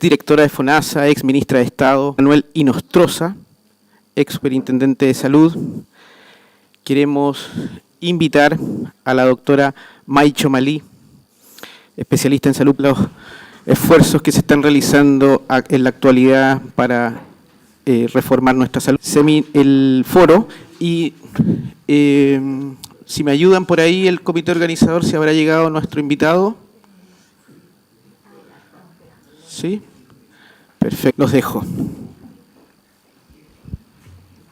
directora de FONASA, ex ministra de Estado, Manuel Inostroza, ex superintendente de Salud. Queremos invitar a la doctora Maicho Malí, especialista en salud, los esfuerzos que se están realizando en la actualidad para reformar nuestra salud. El foro y si me ayudan por ahí el comité organizador, si habrá llegado nuestro invitado. ¿Sí? Perfecto, los dejo.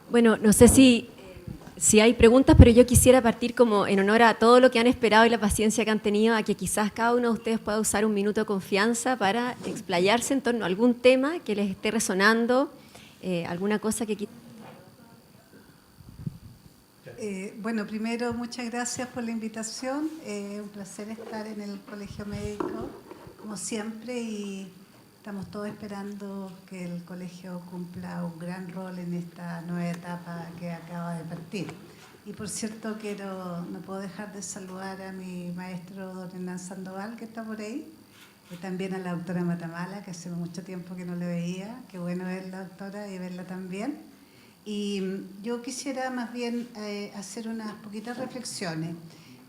Bueno, no sé si hay preguntas, pero yo quisiera partir como en honor a todo lo que han esperado y la paciencia que han tenido, a que quizás cada uno de ustedes pueda usar un minuto de confianza para explayarse en torno a algún tema que les esté resonando, alguna cosa que... Bueno, primero, muchas gracias por la invitación. Un placer estar en el Colegio Médico, como siempre, y estamos todos esperando que el colegio cumpla un gran rol en esta nueva etapa que acaba de partir. Y por cierto, no puedo dejar de saludar a mi maestro, don Hernán Sandoval, que está por ahí, y también a la doctora Matamala, que hace mucho tiempo que no le veía. Qué bueno verla, doctora, y verla también. Y yo quisiera más bien hacer unas poquitas reflexiones.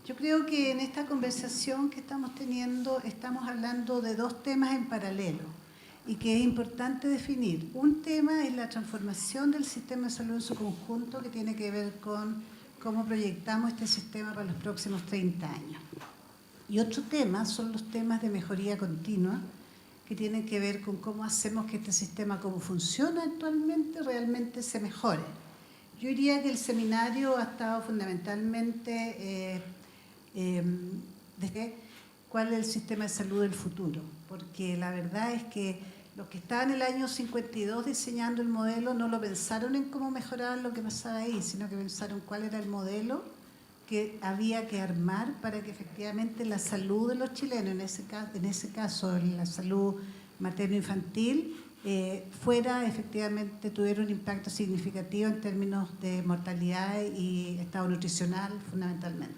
Yo creo que en esta conversación que estamos teniendo estamos hablando de dos temas en paralelo y que es importante definir. Un tema es la transformación del sistema de salud en su conjunto, que tiene que ver con cómo proyectamos este sistema para los próximos 30 años. Y otro tema son los temas de mejoría continua, que tienen que ver con cómo hacemos que este sistema, como funciona actualmente, realmente se mejore. Yo diría que el seminario ha estado fundamentalmente desde cuál es el sistema de salud del futuro, porque la verdad es que los que estaban en el año 52 diseñando el modelo no lo pensaron en cómo mejorar lo que pasaba ahí, sino que pensaron cuál era el modelo que había que armar para que efectivamente la salud de los chilenos, en ese caso la salud materno-infantil, tuviera un impacto significativo en términos de mortalidad y estado nutricional fundamentalmente.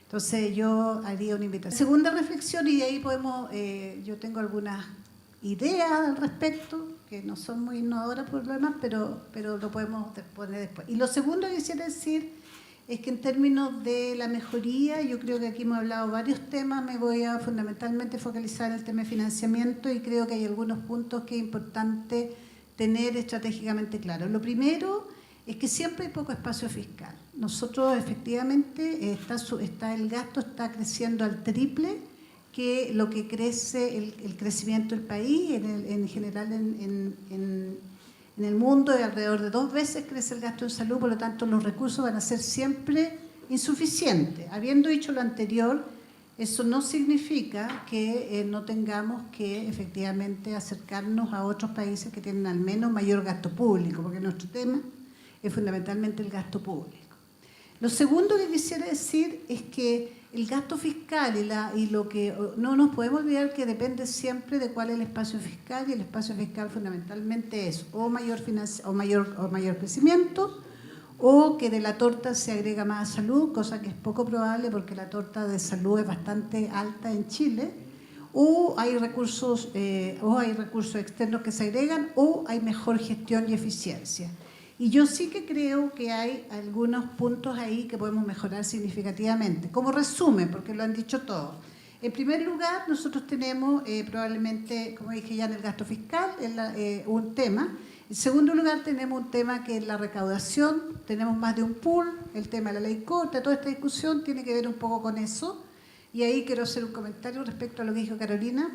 Entonces yo haría una invitación. Segunda reflexión, y de ahí podemos, yo tengo algunas ideas al respecto, que no son muy innovadoras por lo demás, pero lo podemos poner después. Y lo segundo que quisiera decir es que en términos de la mejoría, yo creo que aquí hemos hablado varios temas, me voy a fundamentalmente focalizar en el tema de financiamiento y creo que hay algunos puntos que es importante tener estratégicamente claros. Lo primero es que siempre hay poco espacio fiscal. Nosotros efectivamente el gasto está creciendo al triple que lo que crece el crecimiento del país, en general en el mundo, de alrededor de 2 veces crece el gasto en salud, por lo tanto los recursos van a ser siempre insuficientes. Habiendo dicho lo anterior, eso no significa que no tengamos que efectivamente acercarnos a otros países que tienen al menos mayor gasto público, porque nuestro tema es fundamentalmente el gasto público. Lo segundo que quisiera decir es que el gasto fiscal y lo que no nos podemos olvidar que depende siempre de cuál es el espacio fiscal, y el espacio fiscal fundamentalmente es o mayor crecimiento, o que de la torta se agrega más salud, cosa que es poco probable porque la torta de salud es bastante alta en Chile, o hay recursos externos que se agregan, o hay mejor gestión y eficiencia. Y yo sí que creo que hay algunos puntos ahí que podemos mejorar significativamente. Como resumen, porque lo han dicho todos. En primer lugar, nosotros tenemos probablemente, como dije ya, en el gasto fiscal, un tema. En segundo lugar, tenemos un tema que es la recaudación. Tenemos más de un pool, el tema de la ley corta, toda esta discusión tiene que ver un poco con eso. Y ahí quiero hacer un comentario respecto a lo que dijo Carolina.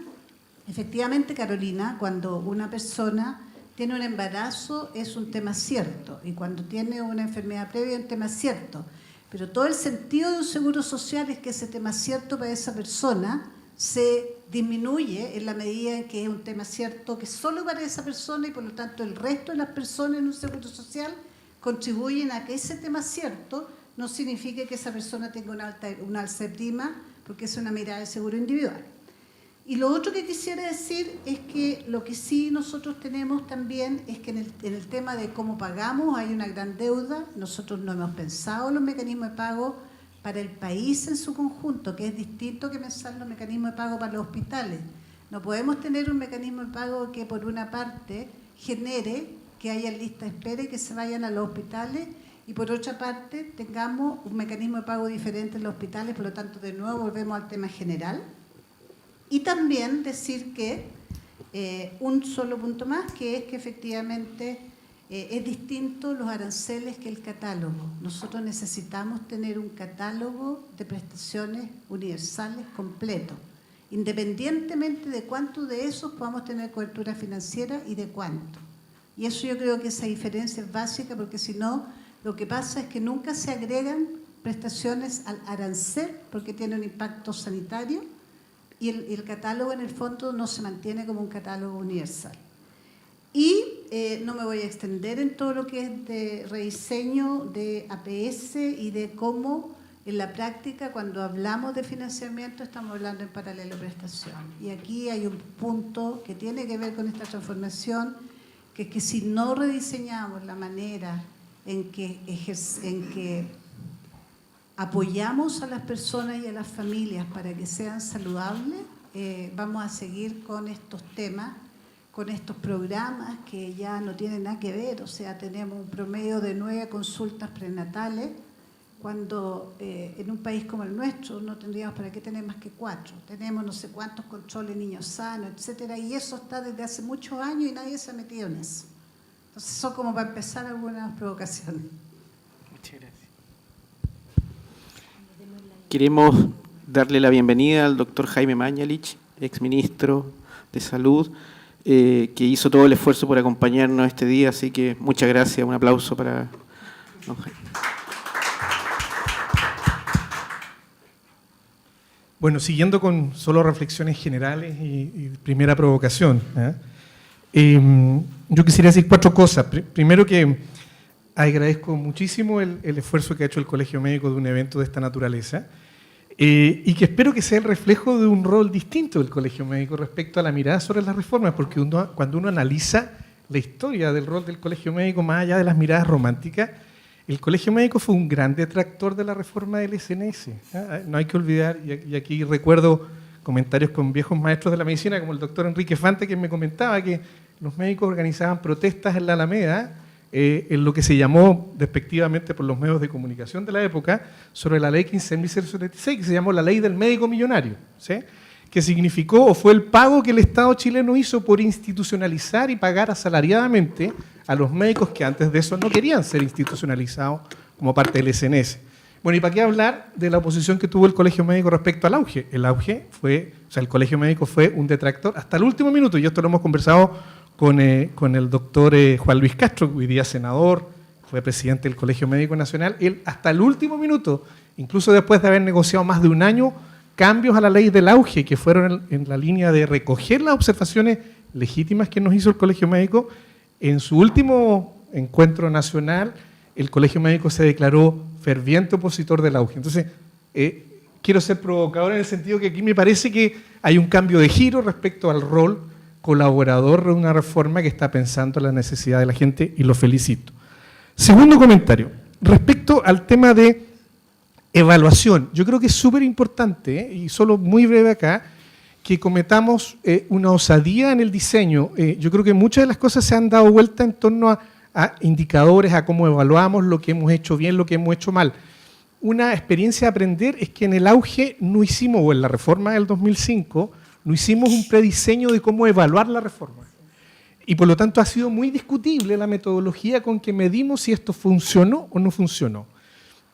Efectivamente, Carolina, cuando una persona tiene un embarazo es un tema cierto, y cuando tiene una enfermedad previa es un tema cierto, pero todo el sentido de un seguro social es que ese tema cierto para esa persona se disminuye en la medida en que es un tema cierto que solo para esa persona, y por lo tanto el resto de las personas en un seguro social contribuyen a que ese tema cierto no signifique que esa persona tenga una alza de prima, porque es una mirada de seguro individual. Y lo otro que quisiera decir es que lo que sí nosotros tenemos también es que en el tema de cómo pagamos hay una gran deuda. Nosotros no hemos pensado los mecanismos de pago para el país en su conjunto, que es distinto que pensar los mecanismos de pago para los hospitales. No podemos tener un mecanismo de pago que por una parte genere que haya lista de espera y que se vayan a los hospitales, y por otra parte tengamos un mecanismo de pago diferente en los hospitales. Por lo tanto, de nuevo volvemos al tema general. Y también decir que un solo punto más, que es que efectivamente es distinto los aranceles que el catálogo. Nosotros necesitamos tener un catálogo de prestaciones universales completo, independientemente de cuánto de esos podamos tener cobertura financiera y de cuánto. Y eso yo creo que esa diferencia es básica, porque si no, lo que pasa es que nunca se agregan prestaciones al arancel porque tiene un impacto sanitario, y el catálogo en el fondo no se mantiene como un catálogo universal. Y no me voy a extender en todo lo que es de rediseño de APS y de cómo en la práctica cuando hablamos de financiamiento estamos hablando en paralelo prestación. Y aquí hay un punto que tiene que ver con esta transformación, que es que si no rediseñamos la manera en que apoyamos a las personas y a las familias para que sean saludables, vamos a seguir con estos temas, con estos programas que ya no tienen nada que ver. O sea, tenemos un promedio de 9 consultas prenatales, cuando en un país como el nuestro no tendríamos para qué tener más que 4. Tenemos no sé cuántos controles niños sanos, etcétera, y eso está desde hace muchos años y nadie se ha metido en eso. Entonces, eso como para empezar algunas provocaciones. Muchas gracias. Queremos darle la bienvenida al doctor Jaime Mañalich, exministro de Salud, que hizo todo el esfuerzo por acompañarnos este día, así que muchas gracias, un aplauso para don Jaime. Bueno, siguiendo con solo reflexiones generales y primera provocación, yo quisiera decir 4 cosas. Primero, que agradezco muchísimo el esfuerzo que ha hecho el Colegio Médico de un evento de esta naturaleza, y que espero que sea el reflejo de un rol distinto del Colegio Médico respecto a la mirada sobre las reformas, porque cuando uno analiza la historia del rol del Colegio Médico más allá de las miradas románticas, el Colegio Médico fue un gran detractor de la reforma del SNS. No hay que olvidar, y aquí recuerdo comentarios con viejos maestros de la medicina, como el doctor Enrique Fante, que me comentaba que los médicos organizaban protestas en la Alameda, en lo que se llamó despectivamente por los medios de comunicación de la época, sobre la ley 15.076, que se llamó la ley del médico millonario, ¿sí? Que significó o fue el pago que el Estado chileno hizo por institucionalizar y pagar asalariadamente a los médicos que antes de eso no querían ser institucionalizados como parte del SNS. Bueno, ¿y para qué hablar de la oposición que tuvo el Colegio Médico respecto al auge? El Colegio Médico fue un detractor hasta el último minuto, y esto lo hemos conversado con el doctor Juan Luis Castro, hoy día senador, fue presidente del Colegio Médico Nacional. Él hasta el último minuto, incluso después de haber negociado más de un año, cambios a la ley del auge que fueron en la línea de recoger las observaciones legítimas que nos hizo el Colegio Médico. En su último encuentro nacional, el Colegio Médico se declaró ferviente opositor del auge. Entonces, quiero ser provocador en el sentido que aquí me parece que hay un cambio de giro respecto al rol colaborador de una reforma que está pensando en la necesidad de la gente, y lo felicito. Segundo comentario, respecto al tema de evaluación. Yo creo que es súper importante, y solo muy breve acá, que cometamos una osadía en el diseño. Yo creo que muchas de las cosas se han dado vuelta en torno a indicadores, a cómo evaluamos lo que hemos hecho bien, lo que hemos hecho mal. Una experiencia de aprender es que en el auge no hicimos, o en la reforma del 2005, no hicimos un prediseño de cómo evaluar la reforma. Y por lo tanto ha sido muy discutible la metodología con que medimos si esto funcionó o no funcionó.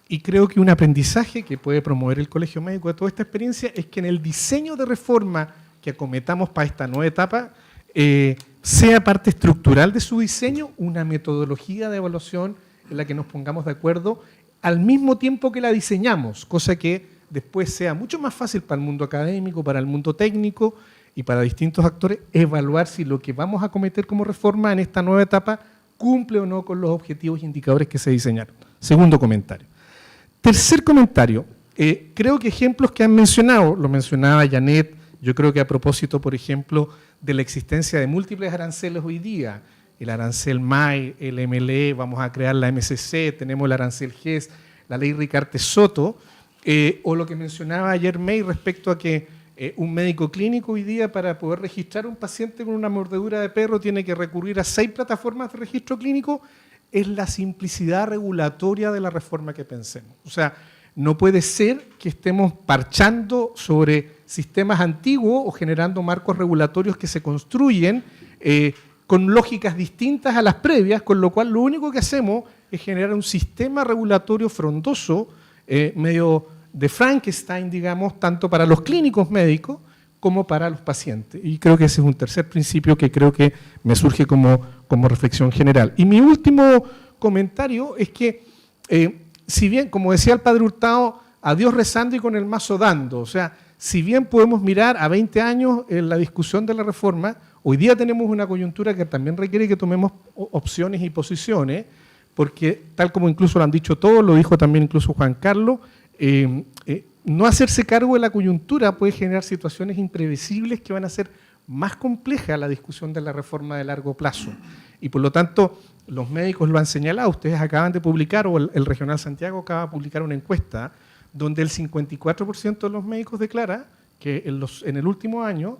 Y creo que un aprendizaje que puede promover el Colegio Médico de toda esta experiencia es que en el diseño de reforma que acometamos para esta nueva etapa, sea parte estructural de su diseño una metodología de evaluación en la que nos pongamos de acuerdo al mismo tiempo que la diseñamos, cosa que después sea mucho más fácil para el mundo académico, para el mundo técnico y para distintos actores evaluar si lo que vamos a acometer como reforma en esta nueva etapa cumple o no con los objetivos e indicadores que se diseñaron. Segundo comentario. Tercer comentario, creo que ejemplos que han mencionado, lo mencionaba Janet, yo creo que a propósito, por ejemplo, de la existencia de múltiples aranceles hoy día, el arancel MAI, el MLE, vamos a crear la MCC, tenemos el arancel GES, la ley Ricarte Soto, o lo que mencionaba ayer May respecto a que Un médico clínico hoy día, para poder registrar a un paciente con una mordedura de perro, tiene que recurrir a 6 plataformas de registro clínico. Es la simplicidad regulatoria de la reforma que pensemos. O sea, no puede ser que estemos parchando sobre sistemas antiguos o generando marcos regulatorios que se construyen con lógicas distintas a las previas, con lo cual lo único que hacemos es generar un sistema regulatorio frondoso, medio de Frankenstein, digamos, tanto para los clínicos médicos como para los pacientes. Y creo que ese es un tercer principio que creo que me surge como reflexión general. Y mi último comentario es que, si bien, como decía el padre Hurtado, a Dios rezando y con el mazo dando, o sea, si bien podemos mirar a 20 años en la discusión de la reforma, hoy día tenemos una coyuntura que también requiere que tomemos opciones y posiciones, porque tal como incluso lo han dicho todos, lo dijo también incluso Juan Carlos, no hacerse cargo de la coyuntura puede generar situaciones imprevisibles que van a hacer más compleja la discusión de la reforma de largo plazo. Y por lo tanto, los médicos lo han señalado, ustedes acaban de publicar, o el Regional Santiago acaba de publicar una encuesta donde el 54% de los médicos declara que en el último año,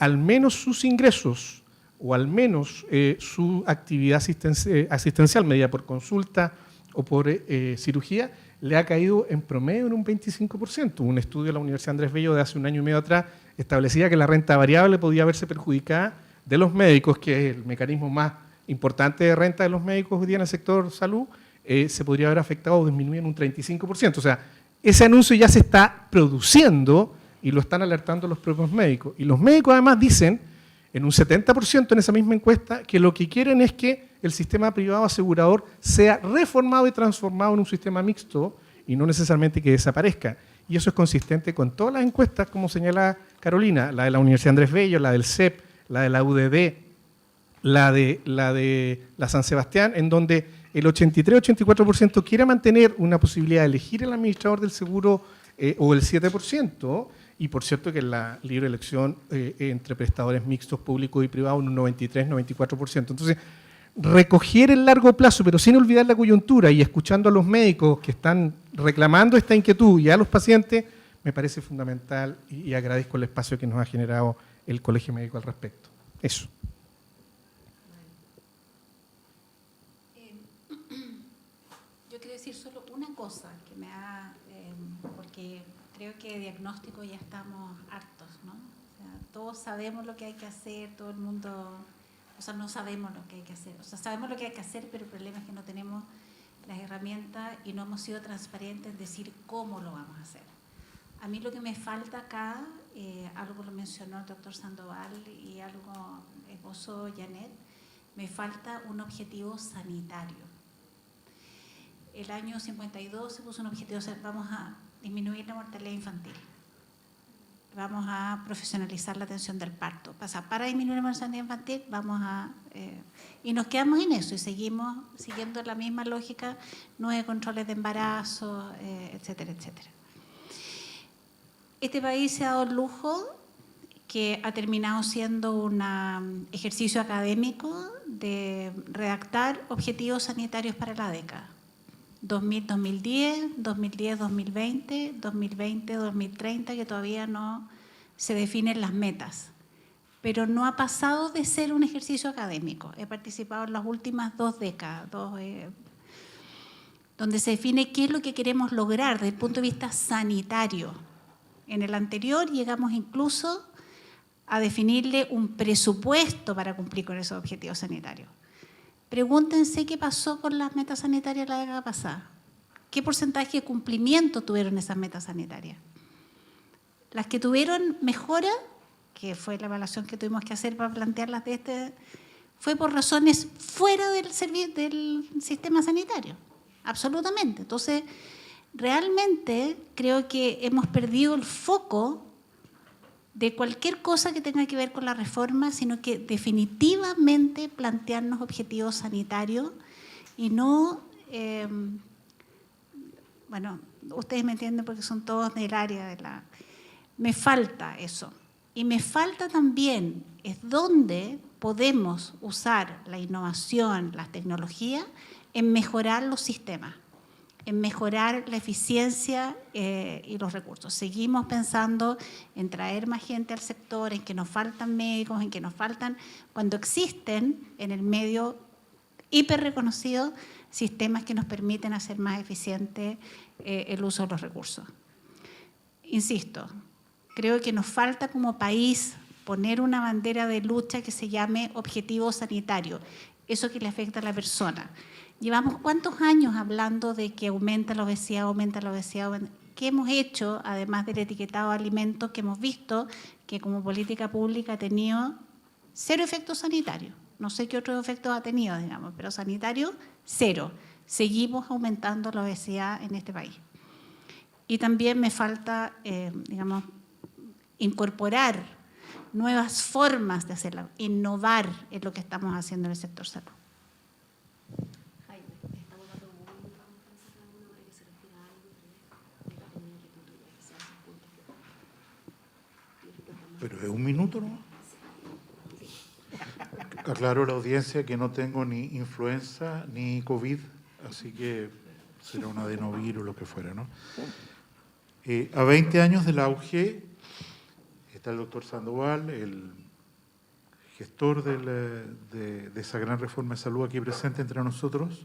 al menos sus ingresos o al menos su actividad asistencial, medida por consulta o por cirugía, le ha caído en promedio en un 25%. Un estudio de la Universidad Andrés Bello de hace un año y medio atrás establecía que la renta variable podía verse perjudicada de los médicos, que es el mecanismo más importante de renta de los médicos hoy día en el sector salud, se podría haber afectado o disminuido en un 35%. O sea, ese anuncio ya se está produciendo y lo están alertando los propios médicos. Y los médicos además dicen, en un 70% en esa misma encuesta, que lo que quieren es que el sistema privado asegurador sea reformado y transformado en un sistema mixto y no necesariamente que desaparezca. Y eso es consistente con todas las encuestas, como señala Carolina, la de la Universidad Andrés Bello, la del CEP, la de la UDD, la de la San Sebastián, en donde el 83-84% quiere mantener una posibilidad de elegir el administrador del seguro o el 7%, y por cierto que en la libre elección entre prestadores mixtos públicos y privados un 93-94%. Entonces, recoger el largo plazo, pero sin olvidar la coyuntura y escuchando a los médicos que están reclamando esta inquietud y a los pacientes, me parece fundamental y agradezco el espacio que nos ha generado el Colegio Médico al respecto. Eso. Yo quiero decir solo una cosa que me ha, porque creo que de diagnóstico ya estamos hartos, ¿no? O sea, todos sabemos lo que hay que hacer, todo el mundo, o sea, no sabemos lo que hay que hacer. O sea, sabemos lo que hay que hacer, pero el problema es que no tenemos las herramientas y no hemos sido transparentes en decir cómo lo vamos a hacer. A mí lo que me falta acá, algo lo mencionó el doctor Sandoval y algo esbozó Janet, me falta un objetivo sanitario. El año 52 se puso un objetivo, o sea, vamos a disminuir la mortalidad infantil, vamos a profesionalizar la atención del parto. Para disminuir la mortalidad infantil vamos a... y nos quedamos en eso y seguimos siguiendo la misma lógica, 9 controles de embarazo, etcétera, etcétera. Este país se ha dado el lujo, que ha terminado siendo un ejercicio académico de redactar objetivos sanitarios para la década. 2010, 2020, 2030, que todavía no se definen las metas. Pero no ha pasado de ser un ejercicio académico. He participado en las últimas 2 décadas, donde se define qué es lo que queremos lograr desde el punto de vista sanitario. En el anterior llegamos incluso a definirle un presupuesto para cumplir con esos objetivos sanitarios. Pregúntense qué pasó con las metas sanitarias la década pasada. ¿Qué porcentaje de cumplimiento tuvieron esas metas sanitarias? Las que tuvieron mejora, que fue la evaluación que tuvimos que hacer para plantearlas fue por razones fuera del sistema sanitario. Absolutamente. Entonces, realmente creo que hemos perdido el foco de cualquier cosa que tenga que ver con la reforma, sino que definitivamente plantearnos objetivos sanitarios y no, bueno, ustedes me entienden porque son todos del área de la... Me falta eso. Y me falta también es dónde podemos usar la innovación, las tecnologías en mejorar los sistemas. en mejorar la eficiencia y los recursos. Seguimos pensando en traer más gente al sector, en que nos faltan médicos, en que nos faltan, cuando existen en el medio hiper reconocidos sistemas que nos permiten hacer más eficiente el uso de los recursos. Insisto, creo que nos falta como país poner una bandera de lucha que se llame objetivo sanitario, eso que le afecta a la persona. Llevamos ¿cuántos años hablando de que aumenta la obesidad, aumenta la obesidad? ¿Qué hemos hecho, además del etiquetado de alimentos, que hemos visto que como política pública ha tenido cero efectos sanitarios? No sé qué otros efectos ha tenido, digamos, pero sanitario, cero. Seguimos aumentando la obesidad en este país. Y también me falta, digamos, incorporar nuevas formas de hacerla, innovar en lo que estamos haciendo en el sector salud. Pero es un minuto, ¿no? Aclaro a la audiencia que no tengo ni influenza ni COVID, así que será un adenovirus o lo que fuera, ¿no? A 20 años del auge, está el doctor Sandoval, el gestor de esa gran reforma de salud aquí presente entre nosotros.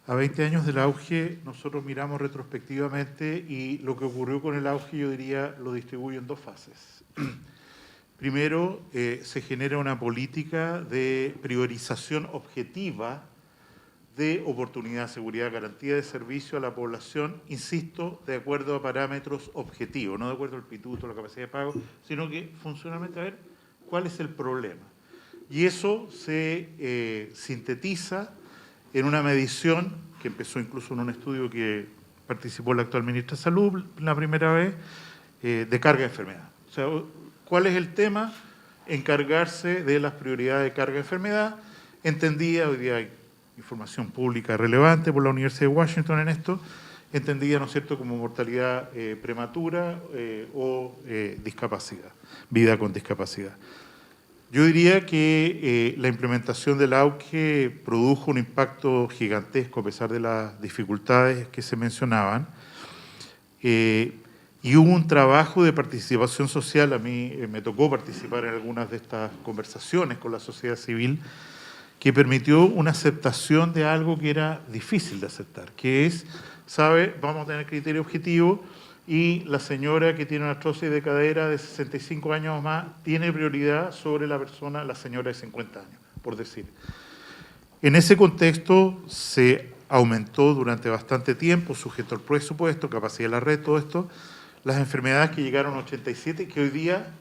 A 20 años del auge, nosotros miramos retrospectivamente y lo que ocurrió con el auge, yo diría, lo distribuyo en dos fases. Primero, se genera una política de priorización objetiva de oportunidad, seguridad, garantía de servicio a la población, insisto, de acuerdo a parámetros objetivos, no de acuerdo al pituto, la capacidad de pago, sino que funcionalmente a ver cuál es el problema. Y eso se sintetiza en una medición que empezó incluso en un estudio que participó la actual ministra de Salud la primera vez, de carga de enfermedad. O sea, ¿cuál es el tema? Encargarse de las prioridades de carga de enfermedad. Entendía, hoy día hay información pública relevante por la Universidad de Washington en esto, entendida, ¿no es cierto?, como mortalidad prematura o discapacidad, vida con discapacidad. Yo diría que la implementación del AUGE produjo un impacto gigantesco a pesar de las dificultades que se mencionaban. Y hubo un trabajo de participación social, a mí me tocó participar en algunas de estas conversaciones con la sociedad civil, que permitió una aceptación de algo que era difícil de aceptar, que es, ¿sabe? Vamos a tener criterio objetivo y la señora que tiene una artrosis de cadera de 65 años o más tiene prioridad sobre la persona, la señora de 50 años, por decir. En ese contexto se aumentó durante bastante tiempo, sujeto al presupuesto, capacidad de la red, todo esto, las enfermedades que llegaron a 87, que hoy día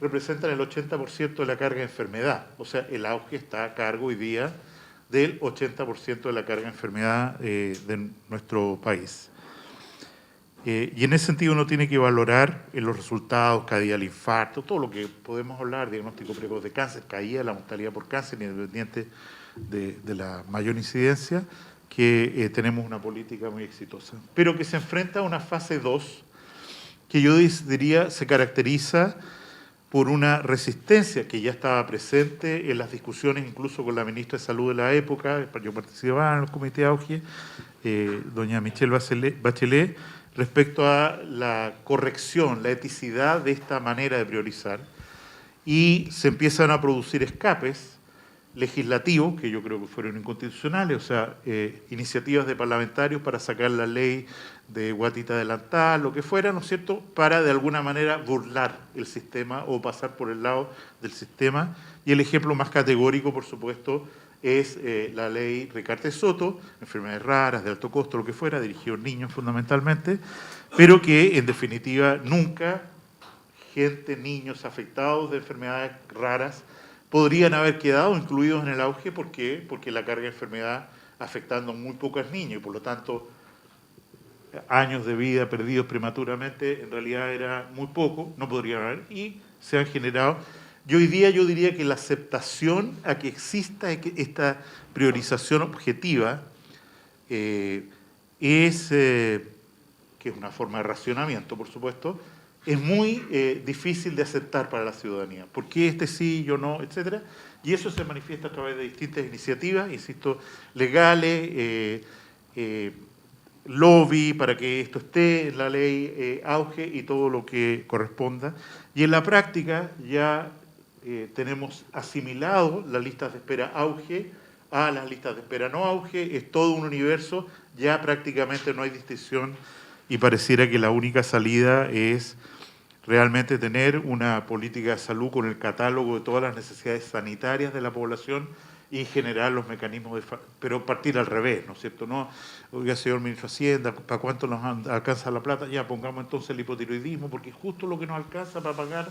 representan el 80% de la carga de enfermedad. O sea, el auge está a cargo hoy día del 80% de la carga de enfermedad de nuestro país. Y en ese sentido uno tiene que valorar los resultados, caída del infarto, todo lo que podemos hablar, diagnóstico precoz de cáncer, caída la mortalidad por cáncer, independiente de la mayor incidencia, que tenemos una política muy exitosa. Pero que se enfrenta a una fase 2, que yo diría se caracteriza por una resistencia que ya estaba presente en las discusiones, incluso con la ministra de Salud de la época, yo participaba en el comité de auge, doña Michelle Bachelet, respecto a la corrección, la eticidad de esta manera de priorizar, y se empiezan a producir escapes legislativos, que yo creo que fueron inconstitucionales, o sea, iniciativas de parlamentarios para sacar la ley de guatita adelantada, lo que fuera, ¿no es cierto?, para de alguna manera burlar el sistema o pasar por el lado del sistema. Y el ejemplo más categórico, por supuesto, es la ley Ricarte Soto, enfermedades raras, de alto costo, lo que fuera, dirigido a niños fundamentalmente, pero que en definitiva nunca niños afectados de enfermedades raras, podrían haber quedado incluidos en el auge. ¿Por qué? Porque la carga de enfermedad afectando a muy pocos niños y por lo tanto años de vida perdidos prematuramente en realidad era muy poco, no podrían haber, y se han generado. Y hoy día yo diría que la aceptación a que exista esta priorización objetiva que es una forma de racionamiento, por supuesto, es muy difícil de aceptar para la ciudadanía. ¿Por qué este sí, yo no, etcétera? Y eso se manifiesta a través de distintas iniciativas, insisto, legales, lobby para que esto esté en la ley auge y todo lo que corresponda. Y en la práctica ya tenemos asimilado las listas de espera auge a las listas de espera no auge, es todo un universo, ya prácticamente no hay distinción y pareciera que la única salida es realmente tener una política de salud con el catálogo de todas las necesidades sanitarias de la población y generar los mecanismos, pero partir al revés, ¿no es cierto? No, oiga, señor ministro de Hacienda, ¿para cuánto nos alcanza la plata? Ya, pongamos entonces el hipotiroidismo, porque es justo lo que nos alcanza para pagar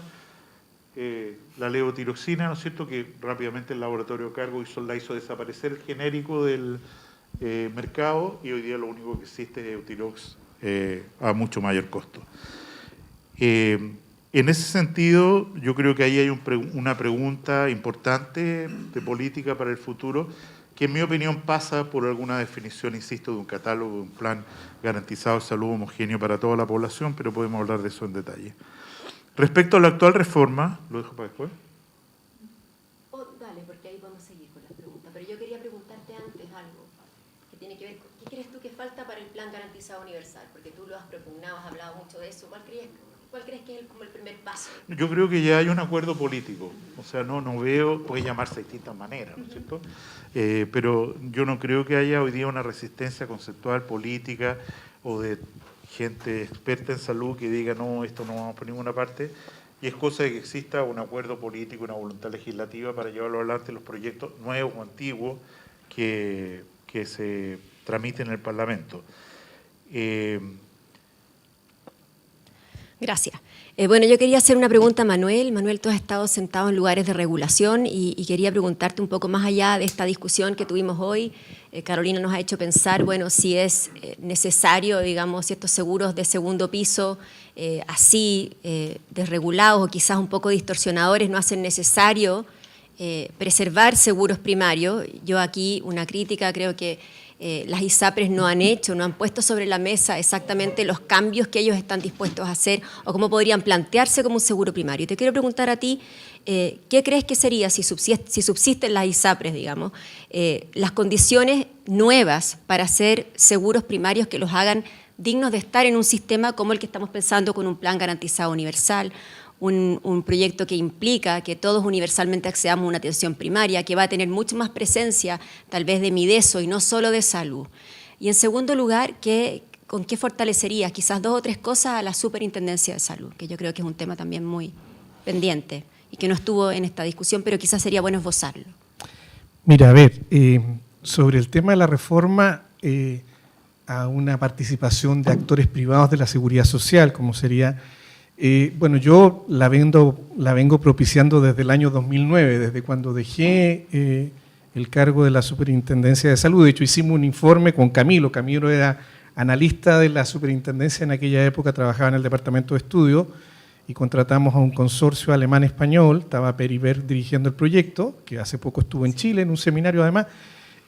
la levotiroxina, ¿no es cierto?, que rápidamente el laboratorio a cargo la hizo desaparecer el genérico del mercado y hoy día lo único que existe es Eutirox a mucho mayor costo. En ese sentido, yo creo que ahí hay una pregunta importante de política para el futuro, que en mi opinión pasa por alguna definición, insisto, de un catálogo, de un plan garantizado de salud homogéneo para toda la población, pero podemos hablar de eso en detalle. Respecto a la actual reforma, ¿lo dejo para después? Dale, porque ahí podemos seguir con las preguntas, pero yo quería preguntarte antes algo que tiene que ver con, ¿qué crees tú que falta para el plan garantizado universal? Porque tú lo has propugnado, has hablado mucho de eso, ¿cuál crees que es como el primer paso? Yo creo que ya hay un acuerdo político, o sea, no veo, puede llamarse de distintas maneras, ¿no es cierto? Pero yo no creo que haya hoy día una resistencia conceptual, política o de gente experta en salud que diga no, esto no vamos por ninguna parte, y es cosa de que exista un acuerdo político, una voluntad legislativa para llevarlo adelante los proyectos nuevos o antiguos que se tramiten en el Parlamento. Gracias. Bueno, yo quería hacer una pregunta a Manuel. Manuel, tú has estado sentado en lugares de regulación y quería preguntarte un poco más allá de esta discusión que tuvimos hoy. Carolina nos ha hecho pensar, bueno, si es necesario, digamos, ciertos seguros de segundo piso así desregulados o quizás un poco distorsionadores no hacen necesario preservar seguros primarios. Yo aquí una crítica, creo que las ISAPRES no han puesto sobre la mesa exactamente los cambios que ellos están dispuestos a hacer o cómo podrían plantearse como un seguro primario. Y te quiero preguntar a ti, ¿qué crees que sería, si subsisten las ISAPRES, digamos, las condiciones nuevas para hacer seguros primarios que los hagan dignos de estar en un sistema como el que estamos pensando con un plan garantizado universal, un proyecto que implica que todos universalmente accedamos a una atención primaria, que va a tener mucho más presencia tal vez de Mideso y no solo de salud? Y en segundo lugar, ¿con qué fortalecerías quizás 2 o 3 cosas a la Superintendencia de Salud? Que yo creo que es un tema también muy pendiente y que no estuvo en esta discusión, pero quizás sería bueno esbozarlo. Mira, a ver, sobre el tema de la reforma a una participación de actores privados de la seguridad social, como sería... bueno, yo la vengo propiciando desde el año 2009, desde cuando dejé el cargo de la Superintendencia de Salud. De hecho, hicimos un informe con Camilo. Camilo era analista de la Superintendencia en aquella época, trabajaba en el Departamento de Estudio y contratamos a un consorcio alemán-español. Estaba Peribert dirigiendo el proyecto, que hace poco estuvo en Chile en un seminario además,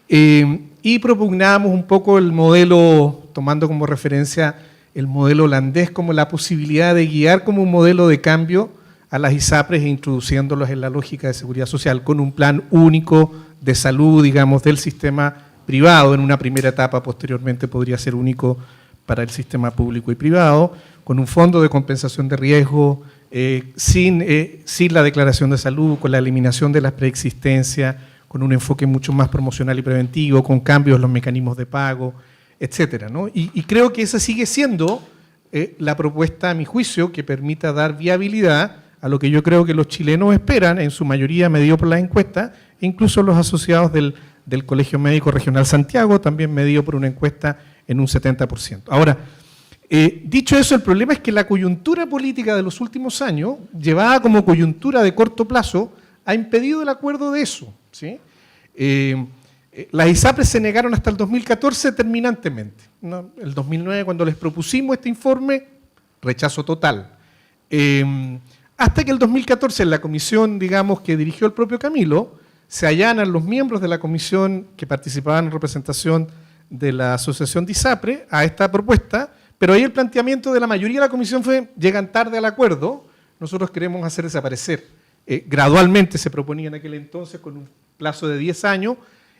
y propugnábamos un poco el modelo, tomando como referencia el modelo holandés como la posibilidad de guiar como un modelo de cambio a las ISAPRES e introduciéndolos en la lógica de seguridad social con un plan único de salud, digamos, del sistema privado. En una primera etapa, posteriormente podría ser único para el sistema público y privado, con un fondo de compensación de riesgo, sin la declaración de salud, con la eliminación de las preexistencias, con un enfoque mucho más promocional y preventivo, con cambios en los mecanismos de pago, etcétera, ¿no? Y creo que esa sigue siendo la propuesta, a mi juicio, que permita dar viabilidad a lo que yo creo que los chilenos esperan, en su mayoría medido por las encuestas, e incluso los asociados del Colegio Médico Regional Santiago, también medido por una encuesta en un 70%. Ahora, dicho eso, el problema es que la coyuntura política de los últimos años, llevada como coyuntura de corto plazo, ha impedido el acuerdo de eso, ¿sí? Las ISAPRES se negaron hasta el 2014 terminantemente, ¿no? El 2009, cuando les propusimos este informe, rechazo total. Hasta que el 2014, en la comisión, digamos, que dirigió el propio Camilo, se allanan los miembros de la comisión que participaban en representación de la asociación de ISAPRE a esta propuesta, pero ahí el planteamiento de la mayoría de la comisión fue: llegan tarde al acuerdo, nosotros queremos hacer desaparecer. Gradualmente se proponía en aquel entonces con un plazo de 10 años,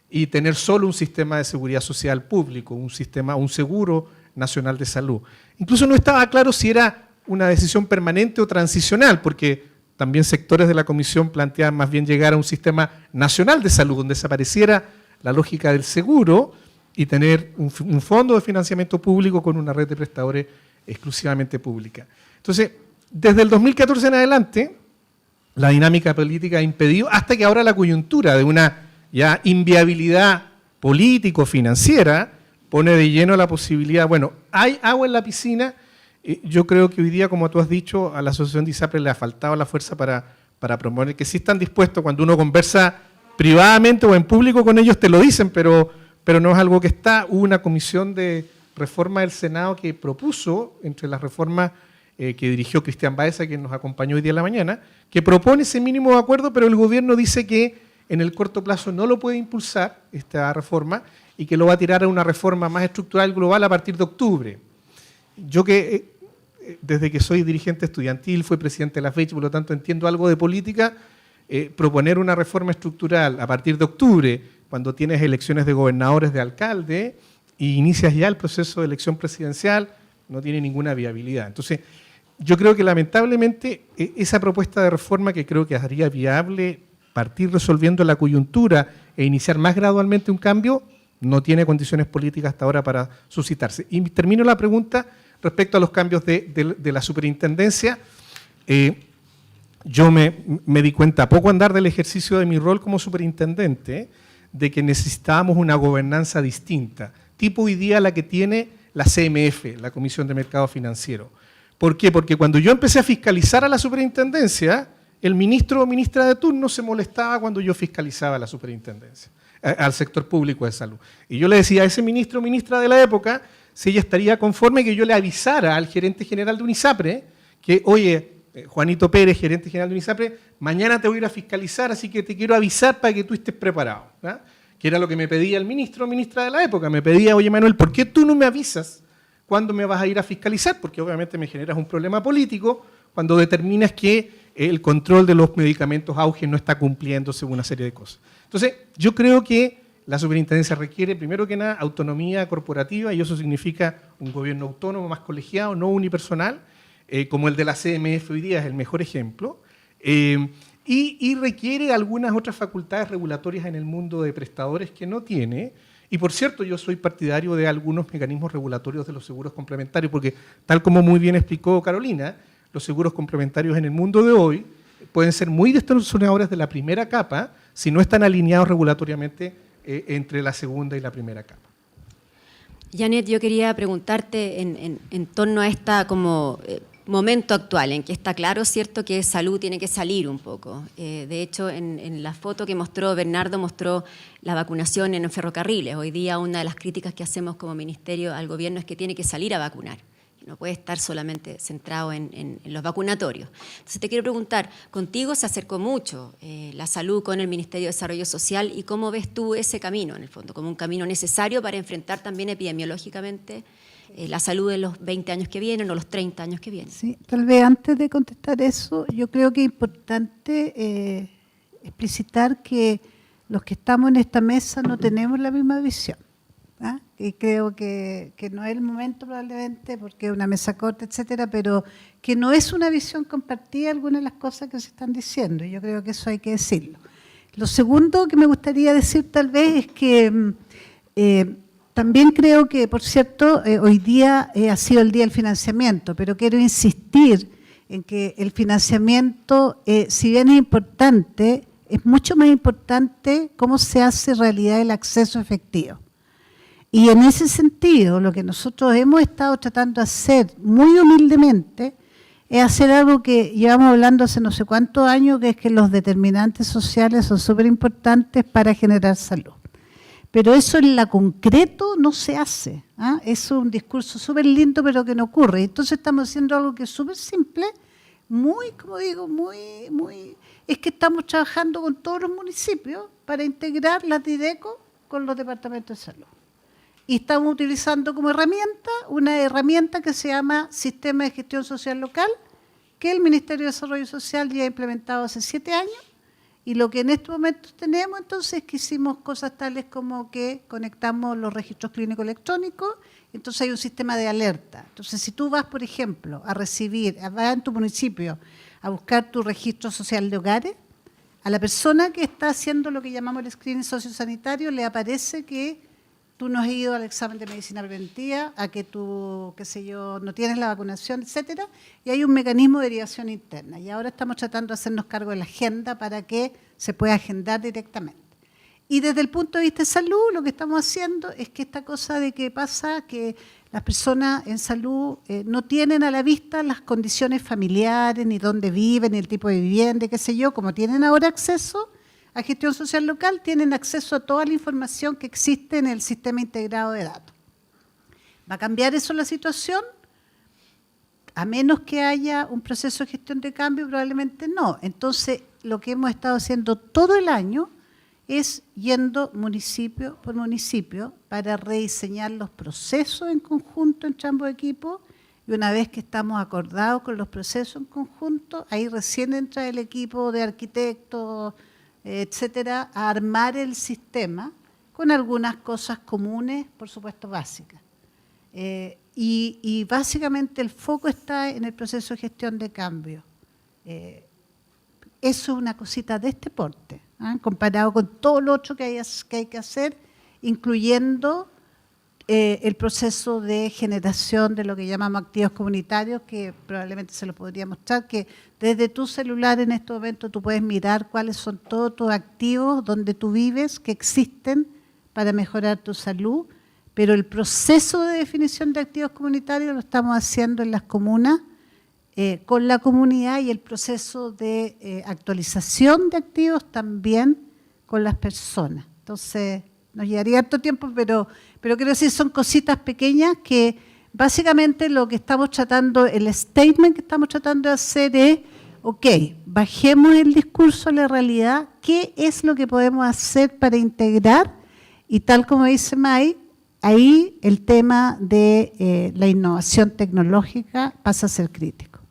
y tener solo un sistema de seguridad social público, un seguro nacional de salud. Incluso no estaba claro si era una decisión permanente o transicional, porque también sectores de la comisión planteaban más bien llegar a un sistema nacional de salud, donde desapareciera la lógica del seguro y tener un fondo de financiamiento público con una red de prestadores exclusivamente pública. Entonces, desde el 2014 en adelante, la dinámica política ha impedido, hasta que ahora la coyuntura de una ya inviabilidad político-financiera pone de lleno la posibilidad, bueno, hay agua en la piscina. Yo creo que hoy día, como tú has dicho, a la asociación de ISAPRE le ha faltado la fuerza para promover, que sí están dispuestos, cuando uno conversa privadamente o en público con ellos te lo dicen, pero no es algo que está. Hubo una comisión de reforma del Senado que propuso, entre las reformas que dirigió Cristian Baeza, quien nos acompañó hoy día en la mañana, que propone ese mínimo de acuerdo, pero el gobierno dice que en el corto plazo no lo puede impulsar, esta reforma, y que lo va a tirar a una reforma más estructural global a partir de octubre. Yo que desde que soy dirigente estudiantil, fui presidente de la FECH, por lo tanto entiendo algo de política, proponer una reforma estructural a partir de octubre, cuando tienes elecciones de gobernadores, de alcalde, y inicias ya el proceso de elección presidencial, no tiene ninguna viabilidad. Entonces, yo creo que lamentablemente esa propuesta de reforma, que creo que haría viable partir resolviendo la coyuntura e iniciar más gradualmente un cambio, no tiene condiciones políticas hasta ahora para suscitarse. Y termino la pregunta respecto a los cambios de la superintendencia. Yo me di cuenta, a poco andar del ejercicio de mi rol como superintendente, de que necesitábamos una gobernanza distinta, tipo hoy día la que tiene la CMF, la Comisión de Mercado Financiero. ¿Por qué? Porque cuando yo empecé a fiscalizar a la superintendencia, el ministro o ministra de turno se molestaba cuando yo fiscalizaba a la superintendencia, al sector público de salud. Y yo le decía a ese ministro o ministra de la época si ella estaría conforme que yo le avisara al gerente general de UNISAPRE que, oye, Juanito Pérez, gerente general de UNISAPRE, mañana te voy a ir a fiscalizar, así que te quiero avisar para que tú estés preparado, ¿no? Que era lo que me pedía el ministro o ministra de la época. Me pedía, oye Manuel, ¿por qué tú no me avisas cuándo me vas a ir a fiscalizar? Porque obviamente me generas un problema político cuando determinas que el control de los medicamentos auge no está cumpliéndose una serie de cosas. Entonces, yo creo que la superintendencia requiere, primero que nada, autonomía corporativa, y eso significa un gobierno autónomo, más colegiado, no unipersonal, como el de la CMF hoy día es el mejor ejemplo, y requiere algunas otras facultades regulatorias en el mundo de prestadores que no tiene. Y por cierto, yo soy partidario de algunos mecanismos regulatorios de los seguros complementarios, porque tal como muy bien explicó Carolina, los seguros complementarios en el mundo de hoy pueden ser muy distorsionadores de la primera capa si no están alineados regulatoriamente entre la segunda y la primera capa. Janet, yo quería preguntarte en torno a esta como momento actual, en que está claro, cierto, que salud tiene que salir un poco. De hecho, en la foto que mostró Bernardo, mostró la vacunación en ferrocarriles. Hoy día una de las críticas que hacemos como ministerio al gobierno es que tiene que salir a vacunar. No puede estar solamente centrado en los vacunatorios. Entonces te quiero preguntar, contigo se acercó mucho la salud con el Ministerio de Desarrollo Social, y ¿cómo ves tú ese camino, en el fondo, como un camino necesario para enfrentar también epidemiológicamente la salud de los 20 años que vienen o los 30 años que vienen? Sí, tal vez antes de contestar eso, yo creo que es importante explicitar que los que estamos en esta mesa no tenemos la misma visión. ¿Ah? Y creo que no es el momento probablemente porque es una mesa corta, etcétera, pero que no es una visión compartida algunas de las cosas que se están diciendo, y yo creo que eso hay que decirlo. Lo segundo que me gustaría decir tal vez es que también creo que, por cierto, hoy día ha sido el día del financiamiento, pero quiero insistir en que el financiamiento, si bien es importante, es mucho más importante cómo se hace realidad el acceso efectivo. Y en ese sentido, lo que nosotros hemos estado tratando de hacer muy humildemente es hacer algo que llevamos hablando hace no sé cuántos años, que es que los determinantes sociales son súper importantes para generar salud. Pero eso en la concreto no se hace. ¿Ah? Es un discurso súper lindo, pero que no ocurre. Entonces estamos haciendo algo que es súper simple, muy, como digo, es que estamos trabajando con todos los municipios para integrar las Dideco con los departamentos de salud. Y estamos utilizando como herramienta una herramienta que se llama Sistema de Gestión Social Local, que el Ministerio de Desarrollo Social ya ha implementado hace 7 años Y lo que en este momento tenemos entonces es que hicimos cosas tales como que conectamos los registros clínicos electrónicos, entonces hay un sistema de alerta. Entonces si tú vas, por ejemplo, vas en tu municipio a buscar tu registro social de hogares, a la persona que está haciendo lo que llamamos el screening sociosanitario le aparece que tú no has ido al examen de medicina preventiva, a que tú, qué sé yo, no tienes la vacunación, etcétera, y hay un mecanismo de derivación interna. Y ahora estamos tratando de hacernos cargo de la agenda para que se pueda agendar directamente. Y desde el punto de vista de salud, lo que estamos haciendo es que esta cosa de que pasa que las personas en salud no tienen a la vista las condiciones familiares, ni dónde viven, ni el tipo de vivienda, qué sé yo, como tienen ahora acceso a gestión social local, tienen acceso a toda la información que existe en el sistema integrado de datos. ¿Va a cambiar eso la situación? A menos que haya un proceso de gestión de cambio, probablemente no. Entonces, lo que hemos estado haciendo todo el año es yendo municipio por municipio para rediseñar los procesos en conjunto entre ambos equipos, y una vez que estamos acordados con los procesos en conjunto, ahí recién entra el equipo de arquitectos, etcétera, a armar el sistema con algunas cosas comunes, por supuesto básicas. Y básicamente el foco está en el proceso de gestión de cambio. Eso es una cosita de este porte, comparado con todo lo otro que hay que hacer, incluyendo el proceso de generación de lo que llamamos activos comunitarios, que probablemente se lo podría mostrar, que desde tu celular en este momento tú puedes mirar cuáles son todos tus activos donde tú vives, que existen para mejorar tu salud, pero el proceso de definición de activos comunitarios lo estamos haciendo en las comunas, con la comunidad, y el proceso de actualización de activos también con las personas. Entonces, nos llevaría harto tiempo, pero quiero decir, son cositas pequeñas que básicamente lo que estamos tratando, el statement que estamos tratando de hacer es, ok, bajemos el discurso a la realidad, ¿qué es lo que podemos hacer para integrar? Y tal como dice May, ahí el tema de la innovación tecnológica pasa a ser crítico.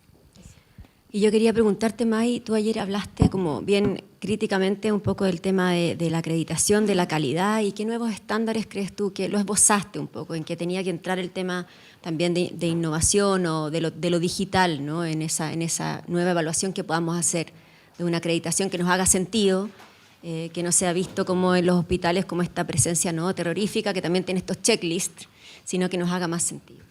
Y yo quería preguntarte, May, tú ayer hablaste como bien críticamente un poco del tema de la acreditación, de la calidad, y qué nuevos estándares crees tú, que lo esbozaste un poco, en que tenía que entrar el tema también de innovación o de lo digital, ¿no? en esa nueva evaluación que podamos hacer de una acreditación que nos haga sentido, que no sea visto como en los hospitales como esta presencia no terrorífica, que también tiene estos checklists, sino que nos haga más sentido.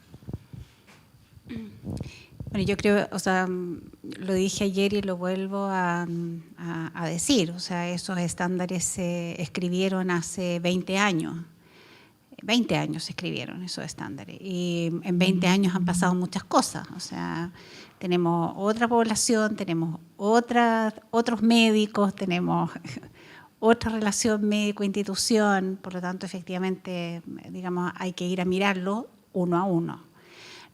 Bueno, yo creo, o sea, lo dije ayer y lo vuelvo a decir, o sea, esos estándares se escribieron hace 20 años. 20 años se escribieron esos estándares, y en 20 años han pasado muchas cosas, o sea, tenemos otra población, tenemos otros médicos, tenemos otra relación médico-institución, por lo tanto, efectivamente, digamos, hay que ir a mirarlo uno a uno.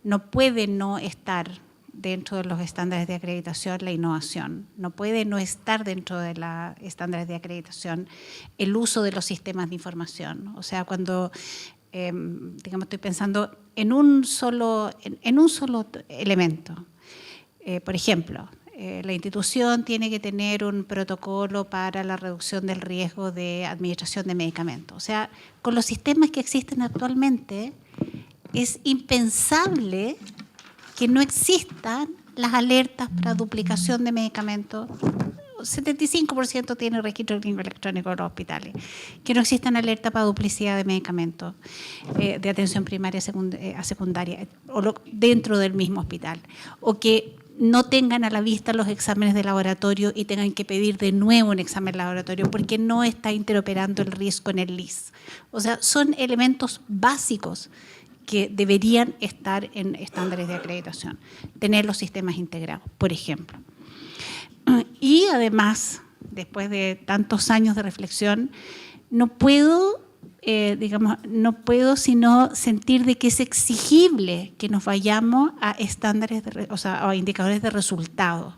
No puede no estar dentro de los estándares de acreditación la innovación, no puede no estar dentro de los estándares de acreditación el uso de los sistemas de información. O sea, cuando, digamos, estoy pensando en un solo elemento. Por ejemplo, la institución tiene que tener un protocolo para la reducción del riesgo de administración de medicamentos. O sea, con los sistemas que existen actualmente, es impensable que no existan las alertas para duplicación de medicamentos. 75% tiene registro clínico electrónico en los hospitales. Que no existan alertas para duplicidad de medicamentos de atención primaria a secundaria o dentro del mismo hospital. O que no tengan a la vista los exámenes de laboratorio y tengan que pedir de nuevo un examen de laboratorio porque no está interoperando el riesgo en el LIS. O sea, son elementos básicos que deberían estar en estándares de acreditación. Tener los sistemas integrados, por ejemplo. Y además, después de tantos años de reflexión, no puedo sino sentir de que es exigible que nos vayamos a estándares, a indicadores de resultado.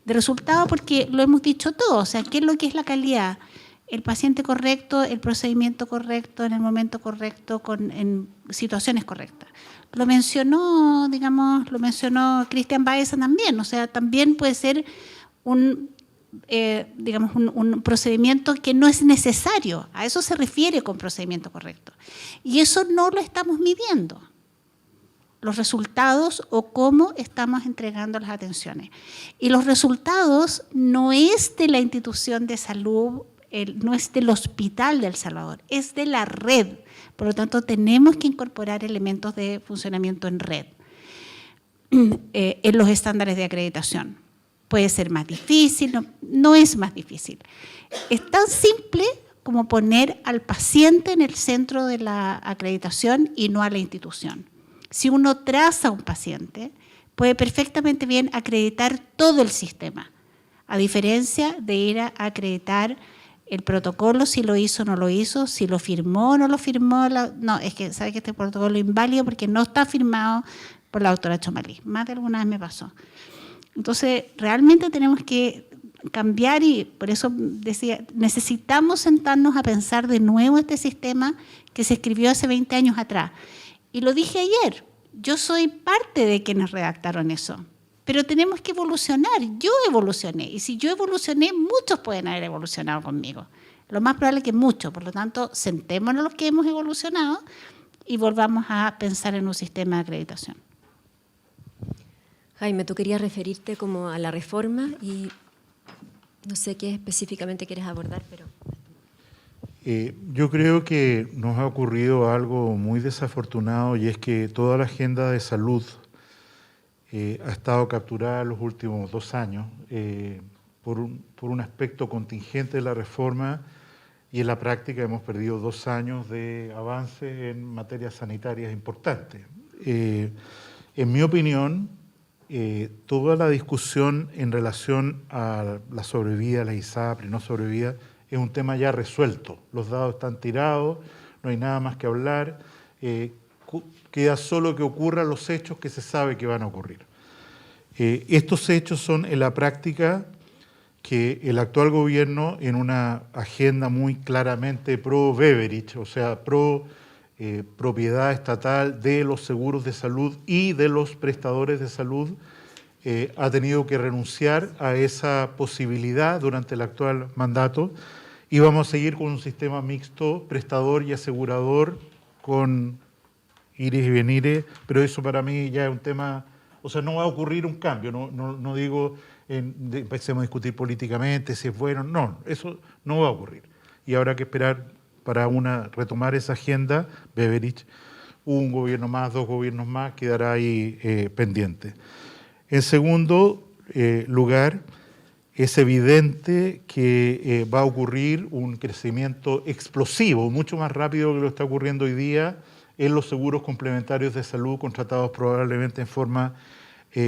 De resultado porque lo hemos dicho todo, o sea, ¿qué es lo que es la calidad? El paciente correcto, el procedimiento correcto, en el momento correcto, en situaciones correctas. Lo mencionó Cristian Baeza también, o sea, también puede ser digamos, un procedimiento que no es necesario. A eso se refiere con procedimiento correcto. Y eso no lo estamos midiendo, los resultados o cómo estamos entregando las atenciones. Y los resultados no es de la institución de salud, no es del Hospital de El Salvador, es de la red. Por lo tanto, tenemos que incorporar elementos de funcionamiento en red en los estándares de acreditación. Puede ser más difícil, no es más difícil. Es tan simple como poner al paciente en el centro de la acreditación y no a la institución. Si uno traza a un paciente, puede perfectamente bien acreditar todo el sistema, a diferencia de ir a acreditar el protocolo, si lo hizo o no lo hizo, si lo firmó o no lo firmó. No, es que sabe que este protocolo es inválido porque no está firmado por la doctora Chomalí. Más de alguna vez me pasó. Entonces, realmente tenemos que cambiar y por eso decía, necesitamos sentarnos a pensar de nuevo este sistema que se escribió hace 20 años atrás. Y lo dije ayer, yo soy parte de quienes redactaron eso, pero tenemos que evolucionar. Yo evolucioné, y si yo evolucioné, muchos pueden haber evolucionado conmigo. Lo más probable es que muchos, por lo tanto, sentémonos los que hemos evolucionado y volvamos a pensar en un sistema de acreditación. Jaime, tú querías referirte como a la reforma y no sé qué específicamente quieres abordar, pero... Yo creo que nos ha ocurrido algo muy desafortunado y es que toda la agenda de salud ha estado capturada en los últimos 2 años por un aspecto contingente de la reforma y en la práctica hemos perdido 2 años de avance en materias sanitarias importantes. En mi opinión, toda la discusión en relación a la sobrevida, la ISAPRE, no sobrevida, es un tema ya resuelto. Los dados están tirados, no hay nada más que hablar, queda solo que ocurran los hechos que se sabe que van a ocurrir. Estos hechos son en la práctica que el actual gobierno, en una agenda muy claramente pro-Beveridge, o sea, propiedad estatal de los seguros de salud y de los prestadores de salud, ha tenido que renunciar a esa posibilidad durante el actual mandato y vamos a seguir con un sistema mixto, prestador y asegurador, con ires y venires, pero eso para mí ya es un tema, o sea, no va a ocurrir un cambio, no digo empecemos a discutir políticamente si es bueno, no, eso no va a ocurrir. Y habrá que esperar para retomar esa agenda. Beveridge, un gobierno más, 2 gobiernos más, quedará ahí pendiente. En segundo lugar, es evidente que va a ocurrir un crecimiento explosivo, mucho más rápido que lo está ocurriendo hoy día en los seguros complementarios de salud contratados probablemente en forma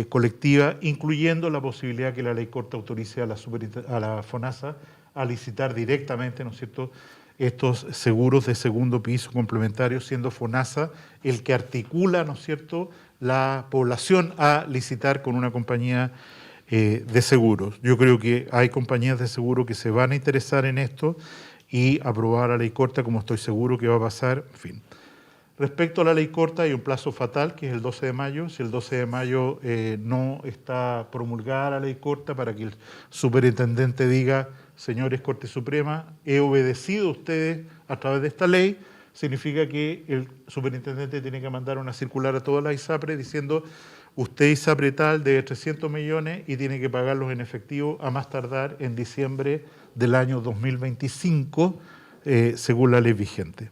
colectiva, incluyendo la posibilidad que la ley corta autorice a la FONASA a licitar directamente, ¿no es cierto?, estos seguros de segundo piso complementarios, siendo FONASA el que articula, ¿no es cierto?, la población a licitar con una compañía de seguros. Yo creo que hay compañías de seguro que se van a interesar en esto y aprobar la ley corta, como estoy seguro que va a pasar, en fin. Respecto a la ley corta hay un plazo fatal, que es el 12 de mayo. Si el 12 de mayo no está promulgada la ley corta para que el superintendente diga, señores Corte Suprema, he obedecido a ustedes a través de esta ley, significa que el superintendente tiene que mandar una circular a todas las ISAPRE diciendo usted ISAPRE tal debe 300 millones y tiene que pagarlos en efectivo a más tardar en diciembre del año 2025, según la ley vigente.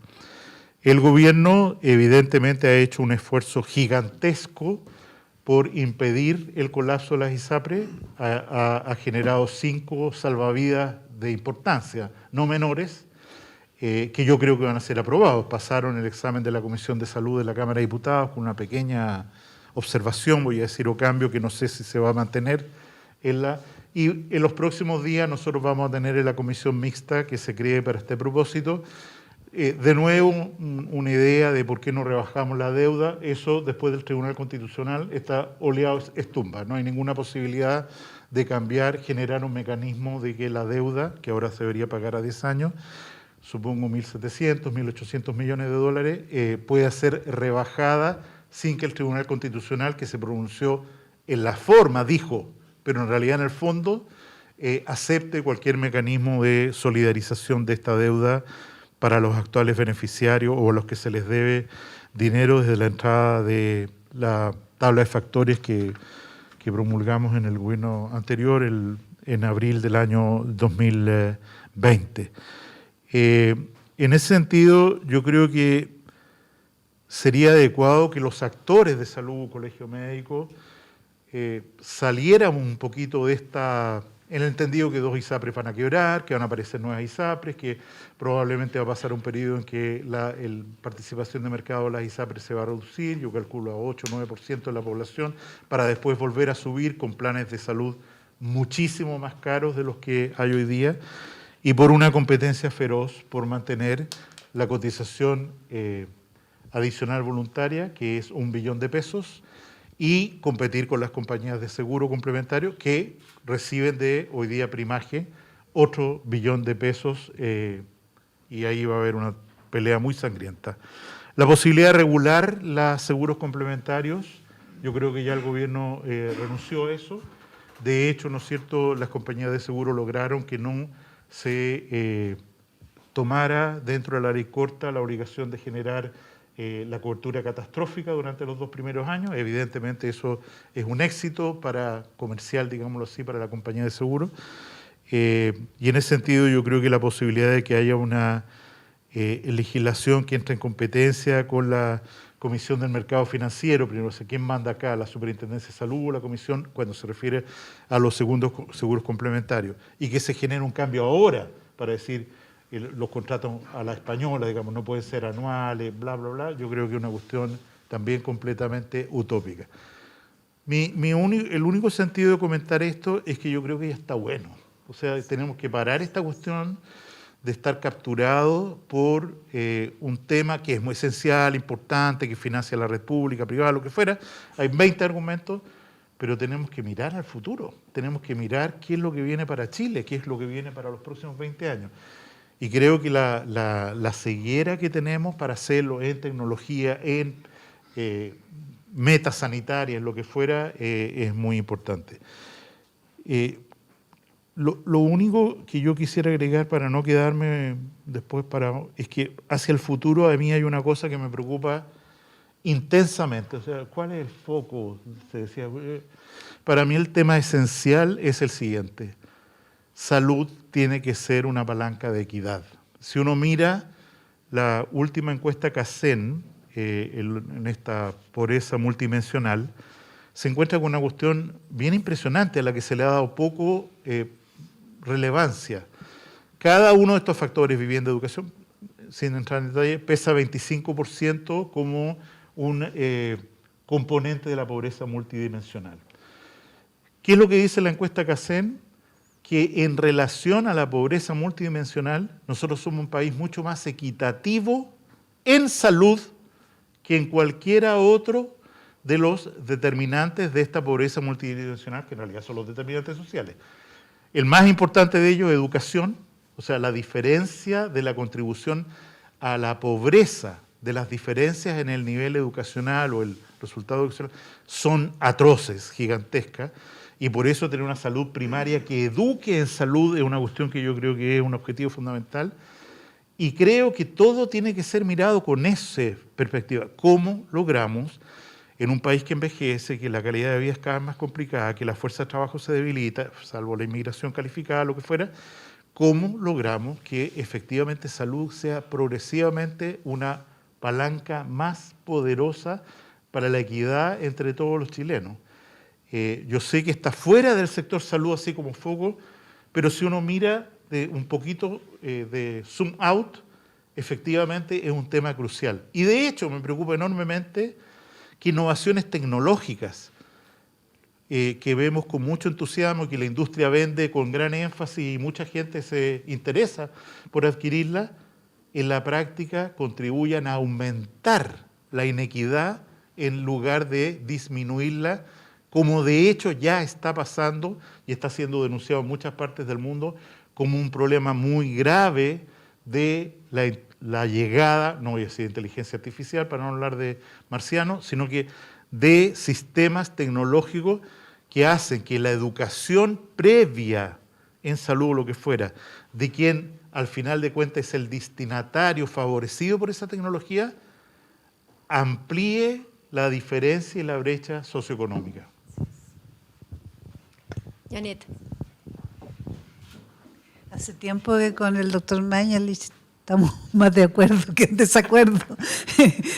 El gobierno evidentemente ha hecho un esfuerzo gigantesco por impedir el colapso de las ISAPRE, ha generado 5 salvavidas de importancia, no menores, que yo creo que van a ser aprobados. Pasaron el examen de la Comisión de Salud de la Cámara de Diputados con una pequeña observación, voy a decir, o cambio, que no sé si se va a mantener. Y en los próximos días nosotros vamos a tener en la comisión mixta que se cree para este propósito, de nuevo una idea de por qué no rebajamos la deuda. Eso después del Tribunal Constitucional está oleado, es tumba, no hay ninguna posibilidad de cambiar, generar un mecanismo de que la deuda, que ahora se debería pagar a 10 años, supongo 1.700, 1.800 millones de dólares, pueda ser rebajada sin que el Tribunal Constitucional, que se pronunció en la forma, dijo, pero en realidad en el fondo, acepte cualquier mecanismo de solidarización de esta deuda para los actuales beneficiarios o a los que se les debe dinero desde la entrada de la tabla de factores que promulgamos en el gobierno anterior, en abril del año 2020. En ese sentido, yo creo que sería adecuado que los actores de salud, colegio médico, salieran un poquito de esta, en el entendido que 2 ISAPRES van a quebrar, que van a aparecer nuevas ISAPRES, que probablemente va a pasar un periodo en que la participación de mercado de las ISAPRES se va a reducir, yo calculo a 8 o 9% de la población, para después volver a subir con planes de salud muchísimo más caros de los que hay hoy día, y por una competencia feroz por mantener la cotización adicional voluntaria, que es 1 billón de pesos, y competir con las compañías de seguro complementario que reciben de hoy día Primaje otro billón de pesos, y ahí va a haber una pelea muy sangrienta. La posibilidad de regular los seguros complementarios, yo creo que ya el gobierno renunció a eso. De hecho, ¿no es cierto?, las compañías de seguro lograron que no se tomara dentro de la ley corta la obligación de generar la cobertura catastrófica durante los 2 primeros años. Evidentemente eso es un éxito comercial, digámoslo así, para la compañía de seguro. Y en ese sentido yo creo que la posibilidad de que haya una legislación que entre en competencia con la Comisión del Mercado Financiero, primero, ¿quién manda acá? ¿La Superintendencia de Salud o la Comisión? Cuando se refiere a los seguros complementarios. Y que se genere un cambio ahora para decir los contratos a la española, digamos, no pueden ser anuales, bla, bla, bla. Yo creo que es una cuestión también completamente utópica. El único sentido de comentar esto es que yo creo que ya está bueno. O sea, tenemos que parar esta cuestión de estar capturado por un tema que es muy esencial, importante, que financia la red pública, privada, lo que fuera. Hay 20 argumentos, pero tenemos que mirar al futuro. Tenemos que mirar qué es lo que viene para Chile, qué es lo que viene para los próximos 20 años. Y creo que la ceguera que tenemos para hacerlo en tecnología, en metas sanitarias, lo que fuera, es muy importante. Lo único que yo quisiera agregar para no quedarme después es que hacia el futuro a mí hay una cosa que me preocupa intensamente. O sea, ¿cuál es el foco? Se decía, para mí el tema esencial es el siguiente. Salud tiene que ser una palanca de equidad. Si uno mira la última encuesta CACEN, en esta pobreza multidimensional, se encuentra con una cuestión bien impresionante a la que se le ha dado poco relevancia. Cada uno de estos factores, vivienda, educación, sin entrar en detalle, pesa 25% como un componente de la pobreza multidimensional. ¿Qué es lo que dice la encuesta CACEN? Que en relación a la pobreza multidimensional, nosotros somos un país mucho más equitativo en salud que en cualquiera otro de los determinantes de esta pobreza multidimensional, que en realidad son los determinantes sociales. El más importante de ellos es educación, o sea, la diferencia de la contribución a la pobreza, de las diferencias en el nivel educacional o el resultado educacional, son atroces, gigantescas, y por eso tener una salud primaria que eduque en salud es una cuestión que yo creo que es un objetivo fundamental, y creo que todo tiene que ser mirado con esa perspectiva. ¿Cómo logramos, en un país que envejece, que la calidad de vida es cada vez más complicada, que la fuerza de trabajo se debilita, salvo la inmigración calificada, lo que fuera, cómo logramos que efectivamente salud sea progresivamente una palanca más poderosa para la equidad entre todos los chilenos? Yo sé que está fuera del sector salud así como foco, pero si uno mira un poquito de zoom out, efectivamente es un tema crucial. Y de hecho me preocupa enormemente que innovaciones tecnológicas que vemos con mucho entusiasmo, que la industria vende con gran énfasis y mucha gente se interesa por adquirirla, en la práctica contribuyan a aumentar la inequidad en lugar de disminuirla, como de hecho ya está pasando y está siendo denunciado en muchas partes del mundo como un problema muy grave de la llegada, no voy a decir inteligencia artificial para no hablar de marcianos, sino que de sistemas tecnológicos que hacen que la educación previa en salud o lo que fuera, de quien al final de cuentas es el destinatario favorecido por esa tecnología, amplíe la diferencia y la brecha socioeconómica. Janet. Hace tiempo que con el doctor Mañalich estamos más de acuerdo que en desacuerdo,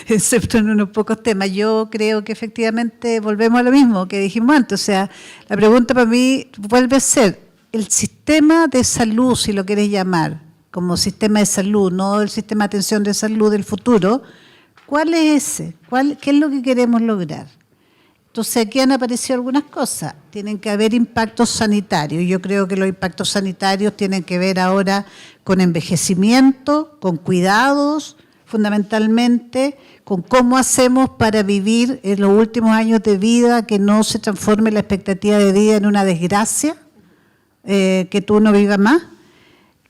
excepto en unos pocos temas. Yo creo que efectivamente volvemos a lo mismo que dijimos antes. O sea, la pregunta para mí vuelve a ser, el sistema de salud, si lo quieres llamar, como sistema de salud, no el sistema de atención de salud del futuro, ¿cuál es ese? ¿Qué es lo que queremos lograr? Entonces aquí han aparecido algunas cosas. Tienen que haber impactos sanitarios. Yo creo que los impactos sanitarios tienen que ver ahora con envejecimiento, con cuidados, fundamentalmente, con cómo hacemos para vivir en los últimos años de vida, que no se transforme la expectativa de vida en una desgracia, que tú no vivas más,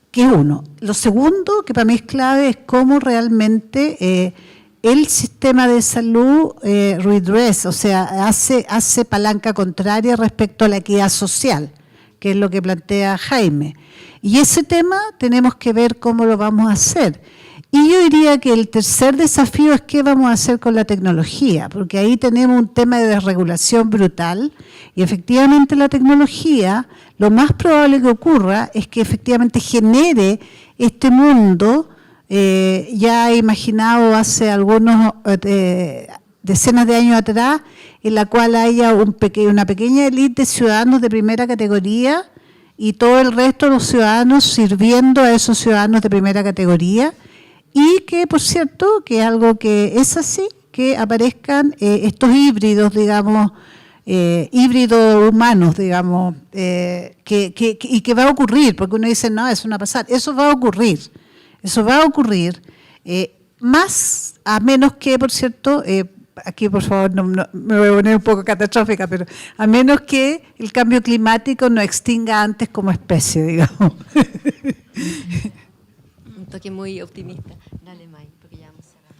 que es uno. Lo segundo, que para mí es clave, es cómo realmente el sistema de salud redress, o sea, hace palanca contraria respecto a la equidad social, que es lo que plantea Jaime. Y ese tema tenemos que ver cómo lo vamos a hacer. Y yo diría que el tercer desafío es qué vamos a hacer con la tecnología, porque ahí tenemos un tema de desregulación brutal y efectivamente la tecnología, lo más probable que ocurra es que efectivamente genere este mundo ya imaginado hace algunos decenas de años atrás, en la cual haya una pequeña élite de ciudadanos de primera categoría y todo el resto de los ciudadanos sirviendo a esos ciudadanos de primera categoría. Y que, por cierto, que es algo que es así, que aparezcan estos híbridos, digamos, híbridos humanos, digamos, y que va a ocurrir, porque uno dice, no, eso no va a pasar, eso va a ocurrir, más a menos que, por cierto, aquí por favor no, me voy a poner un poco catastrófica, pero a menos que el cambio climático nos extinga antes como especie, digamos. Un toque muy optimista. Dale, May, porque ya vamos a cerrar.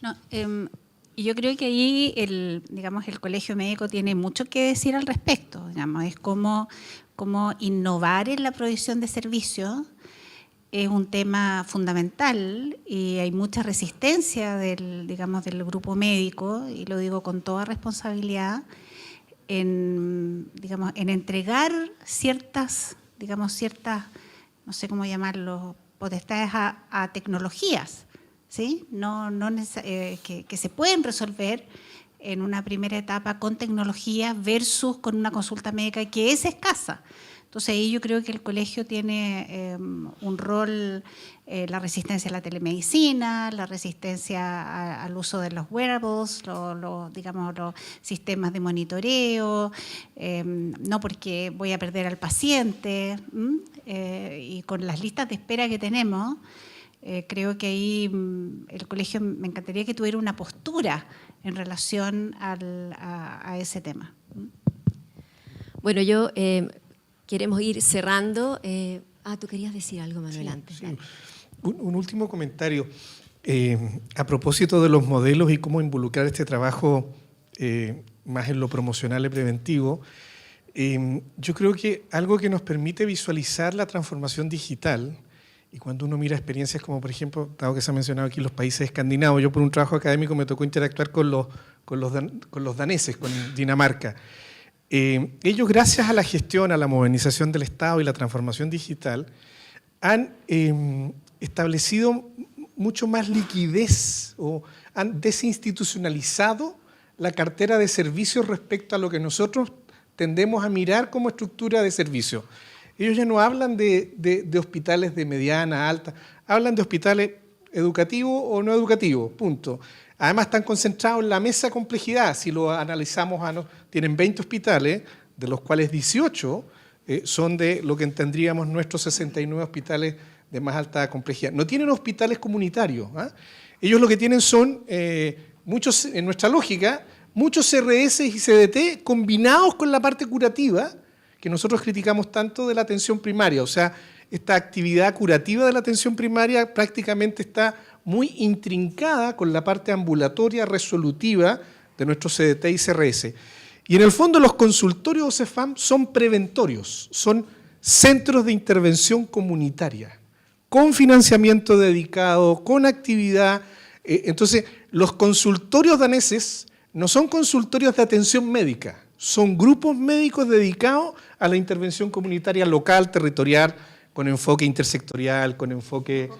No, y yo creo que ahí el colegio médico tiene mucho que decir al respecto. Digamos, es cómo innovar en la provisión de servicios. Es un tema fundamental y hay mucha resistencia del grupo médico, y lo digo con toda responsabilidad, en entregar ciertas, no sé cómo llamarlo, potestades a tecnologías, ¿sí? Que se pueden resolver en una primera etapa con tecnología versus con una consulta médica que es escasa. Entonces ahí yo creo que el colegio tiene un rol, la resistencia a la telemedicina, la resistencia al uso de los wearables, los sistemas de monitoreo, no porque voy a perder al paciente, y con las listas de espera que tenemos, creo que ahí el colegio me encantaría que tuviera una postura en relación a ese tema. Bueno, yo... queremos ir cerrando. Tú querías decir algo, Manuel, sí, antes. Sí. Un último comentario. A propósito de los modelos y cómo involucrar este trabajo más en lo promocional y preventivo, yo creo que algo que nos permite visualizar la transformación digital, y cuando uno mira experiencias como, por ejemplo, dado que se ha mencionado aquí los países escandinavos, yo por un trabajo académico me tocó interactuar con los daneses, con Dinamarca. Ellos, gracias a la gestión, a la modernización del Estado y la transformación digital, han establecido mucho más liquidez o han desinstitucionalizado la cartera de servicios respecto a lo que nosotros tendemos a mirar como estructura de servicio. Ellos ya no hablan de hospitales de mediana, alta, hablan de hospitales educativos o no educativos, punto. Además están concentrados en la mesa complejidad. Si lo analizamos, tienen 20 hospitales, de los cuales 18 son de lo que entendríamos nuestros 69 hospitales de más alta complejidad. No tienen hospitales comunitarios. Ellos lo que tienen son, muchos, en nuestra lógica, muchos CRS y CDT combinados con la parte curativa, que nosotros criticamos tanto de la atención primaria. O sea, esta actividad curativa de la atención primaria prácticamente está muy intrincada con la parte ambulatoria resolutiva de nuestros CDT y CRS. Y en el fondo los consultorios OCEFAM son preventorios, son centros de intervención comunitaria, con financiamiento dedicado, con actividad. Entonces, los consultorios daneses no son consultorios de atención médica, son grupos médicos dedicados a la intervención comunitaria local, territorial, con enfoque intersectorial, con enfoque...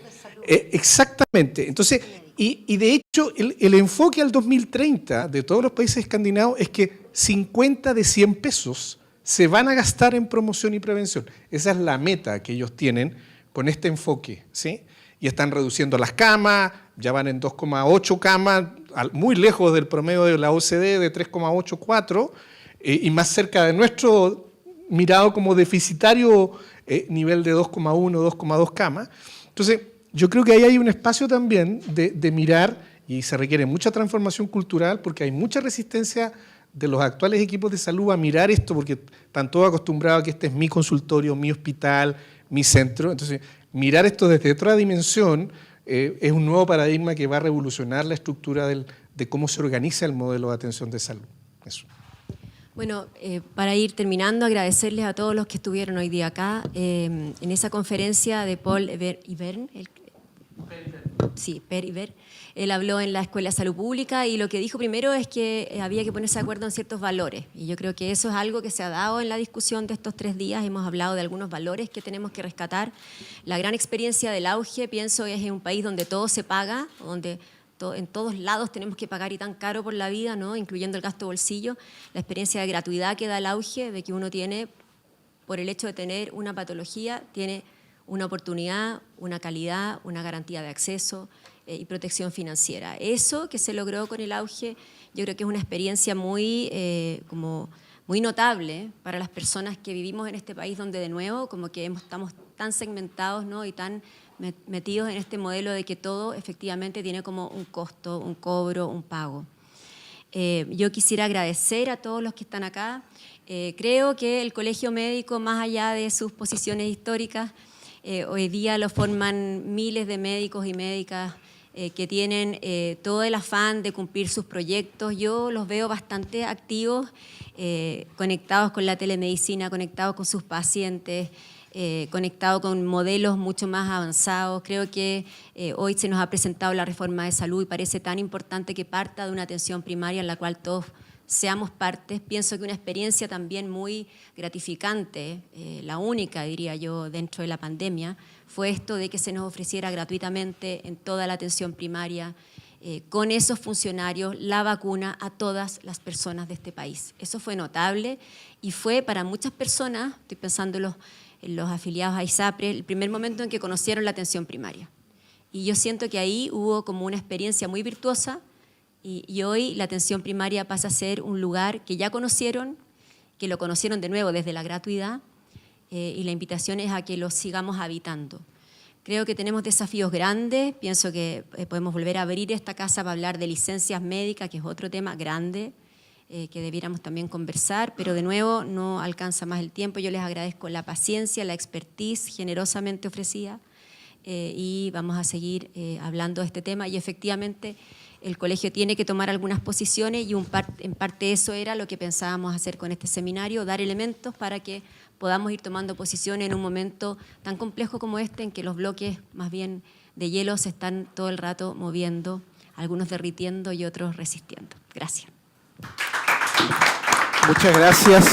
exactamente. Entonces, y de hecho, el enfoque al 2030 de todos los países escandinavos es que 50 de 100 pesos se van a gastar en promoción y prevención. Esa es la meta que ellos tienen con este enfoque, ¿sí? Y están reduciendo las camas, ya van en 2,8 camas, muy lejos del promedio de la OCDE de 3,84, y más cerca de nuestro mirado como deficitario nivel de 2,1, 2,2 camas. Entonces, yo creo que ahí hay un espacio también de mirar, y se requiere mucha transformación cultural, porque hay mucha resistencia de los actuales equipos de salud a mirar esto, porque están todos acostumbrados a que este es mi consultorio, mi hospital, mi centro. Entonces, mirar esto desde otra dimensión es un nuevo paradigma que va a revolucionar la estructura de cómo se organiza el modelo de atención de salud. Eso. Bueno, para ir terminando, agradecerles a todos los que estuvieron hoy día acá en esa conferencia de Paul Ivern. Per Ivern. Él habló en la Escuela de Salud Pública y lo que dijo primero es que había que ponerse de acuerdo en ciertos valores. Y yo creo que eso es algo que se ha dado en la discusión de estos 3 días. Hemos hablado de algunos valores que tenemos que rescatar. La gran experiencia del auge, pienso, es en un país donde todo se paga, donde en todos lados tenemos que pagar y tan caro por la vida, ¿no? Incluyendo el gasto de bolsillo. La experiencia de gratuidad que da el auge, de que uno tiene, por el hecho de tener una patología, tiene una oportunidad, una calidad, una garantía de acceso y protección financiera. Eso que se logró con el auge, yo creo que es una experiencia muy notable para las personas que vivimos en este país, donde de nuevo como que estamos tan segmentados, ¿no? Y tan metidos en este modelo de que todo efectivamente tiene como un costo, un cobro, un pago. Yo quisiera agradecer a todos los que están acá. Creo que el Colegio Médico, más allá de sus posiciones históricas, hoy día lo forman miles de médicos y médicas que tienen todo el afán de cumplir sus proyectos. Yo los veo bastante activos, conectados con la telemedicina, conectados con sus pacientes, conectados con modelos mucho más avanzados. Creo que hoy se nos ha presentado la reforma de salud y parece tan importante que parta de una atención primaria en la cual todos seamos partes. Pienso que una experiencia también muy gratificante, la única, diría yo, dentro de la pandemia, fue esto de que se nos ofreciera gratuitamente en toda la atención primaria, con esos funcionarios, la vacuna a todas las personas de este país. Eso fue notable y fue para muchas personas, estoy pensando en los afiliados a ISAPRE, el primer momento en que conocieron la atención primaria. Y yo siento que ahí hubo como una experiencia muy virtuosa. Y hoy la atención primaria pasa a ser un lugar que ya conocieron, que lo conocieron de nuevo desde la gratuidad, y la invitación es a que lo sigamos habitando. Creo que tenemos desafíos grandes, pienso que podemos volver a abrir esta casa para hablar de licencias médicas, que es otro tema grande, que debiéramos también conversar, pero de nuevo no alcanza más el tiempo. Yo les agradezco la paciencia, la expertise generosamente ofrecida, y vamos a seguir hablando de este tema, y efectivamente el colegio tiene que tomar algunas posiciones y en parte eso era lo que pensábamos hacer con este seminario, dar elementos para que podamos ir tomando posiciones en un momento tan complejo como este, en que los bloques más bien de hielo se están todo el rato moviendo, algunos derritiendo y otros resistiendo. Gracias. Muchas gracias.